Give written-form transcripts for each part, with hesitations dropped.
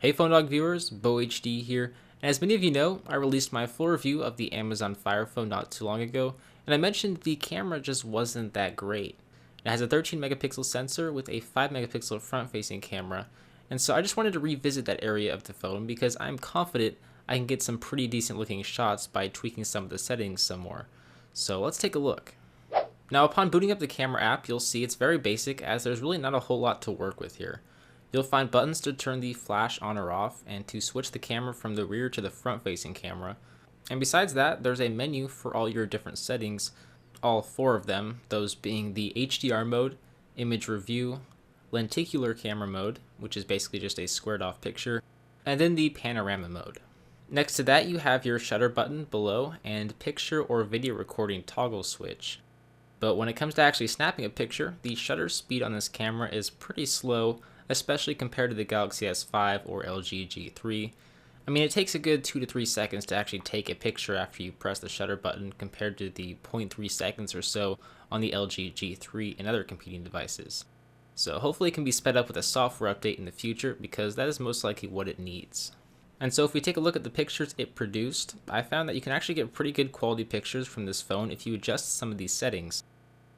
Hey Phone Dog viewers, BoHD here, and as many of you know, I released my full review of the Amazon Fire Phone not too long ago, and I mentioned the camera just wasn't that great. It has a 13 megapixel sensor with a 5 megapixel front-facing camera, and so I just wanted to revisit that area of the phone because I'm confident I can get some pretty decent looking shots by tweaking some of the settings some more. So let's take a look. Now upon booting up the camera app, you'll see it's very basic as there's really not a whole lot to work with here. You'll find buttons to turn the flash on or off and to switch the camera from the rear to the front facing camera. And besides that, there's a menu for all your different settings, all four of them, those being the HDR mode, image review, lenticular camera mode, which is basically just a squared off picture, and then the panorama mode. Next to that you have your shutter button below and picture or video recording toggle switch. But when it comes to actually snapping a picture, the shutter speed on this camera is pretty slow, especially compared to the Galaxy S5 or LG G3. I mean, it takes a good 2 to 3 seconds to actually take a picture after you press the shutter button compared to the 0.3 seconds or so on the LG G3 and other competing devices. So hopefully it can be sped up with a software update in the future because that is most likely what it needs. And so if we take a look at the pictures it produced, I found that you can actually get pretty good quality pictures from this phone if you adjust some of these settings.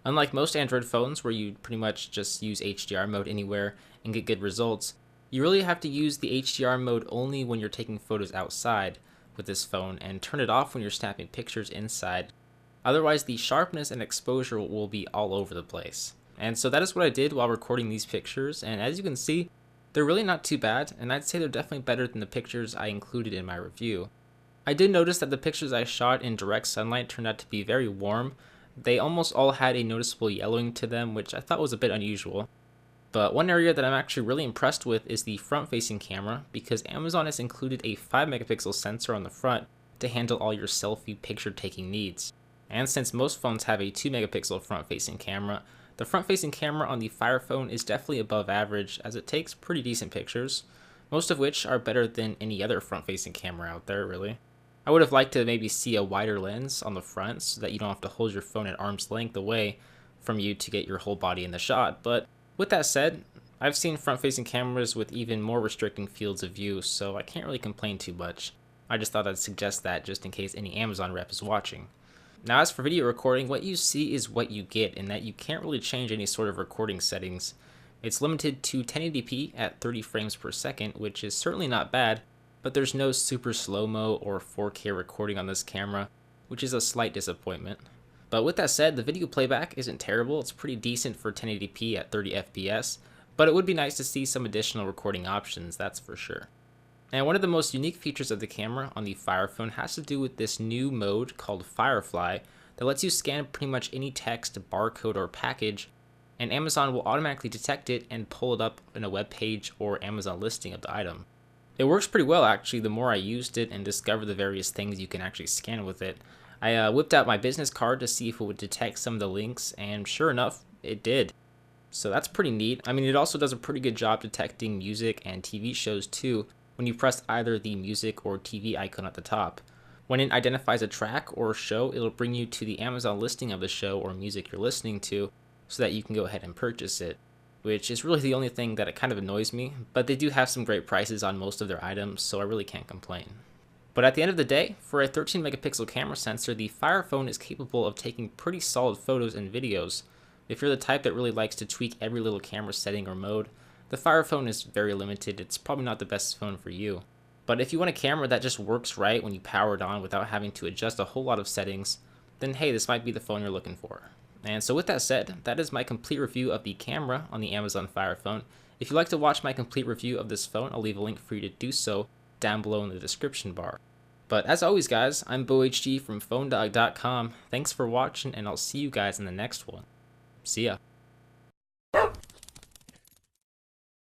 Unlike most Android phones where you pretty much just use HDR mode anywhere and get good results, you really have to use the HDR mode only when you're taking photos outside with this phone and turn it off when you're snapping pictures inside. Otherwise the sharpness and exposure will be all over the place. And so that is what I did while recording these pictures, and as you can see, they're really not too bad, and I'd say they're definitely better than the pictures I included in my review. I did notice that the pictures I shot in direct sunlight turned out to be very warm. They almost all had a noticeable yellowing to them, which I thought was a bit unusual. But one area that I'm actually really impressed with is the front-facing camera, because Amazon has included a 5 megapixel sensor on the front to handle all your selfie picture-taking needs. And since most phones have a 2 megapixel front-facing camera, the front-facing camera on the Fire Phone is definitely above average as it takes pretty decent pictures, most of which are better than any other front-facing camera out there, really. I would have liked to maybe see a wider lens on the front so that you don't have to hold your phone at arm's length away from you to get your whole body in the shot, but with that said, I've seen front-facing cameras with even more restricting fields of view, so I can't really complain too much. I just thought I'd suggest that just in case any Amazon rep is watching. Now as for video recording, what you see is what you get in that you can't really change any sort of recording settings. It's limited to 1080p at 30 frames per second, which is certainly not bad, but there's no super slow-mo or 4K recording on this camera, which is a slight disappointment. But with that said, the video playback isn't terrible. It's pretty decent for 1080p at 30 FPS, but it would be nice to see some additional recording options, that's for sure. And one of the most unique features of the camera on the Fire Phone has to do with this new mode called FireFly that lets you scan pretty much any text, barcode, or package, and Amazon will automatically detect it and pull it up in a web page or Amazon listing of the item. It works pretty well actually the more I used it and discovered the various things you can actually scan with it. I whipped out my business card to see if it would detect some of the links, and sure enough, it did. So that's pretty neat. I mean, it also does a pretty good job detecting music and TV shows too when you press either the music or TV icon at the top. When it identifies a track or show, it'll bring you to the Amazon listing of the show or music you're listening to so that you can go ahead and purchase it, which is really the only thing that it kind of annoys me, but they do have some great prices on most of their items, so I really can't complain. But at the end of the day, for a 13 megapixel camera sensor, the Fire Phone is capable of taking pretty solid photos and videos. If you're the type that really likes to tweak every little camera setting or mode, the Fire Phone is very limited. It's probably not the best phone for you. But if you want a camera that just works right when you power it on without having to adjust a whole lot of settings, then hey, this might be the phone you're looking for. And so with that said, that is my complete review of the camera on the Amazon Fire Phone. If you'd like to watch my complete review of this phone, I'll leave a link for you to do so down below in the description bar. But as always guys, I'm BoHD from PhoneDog.com. Thanks for watching, and I'll see you guys in the next one. See ya.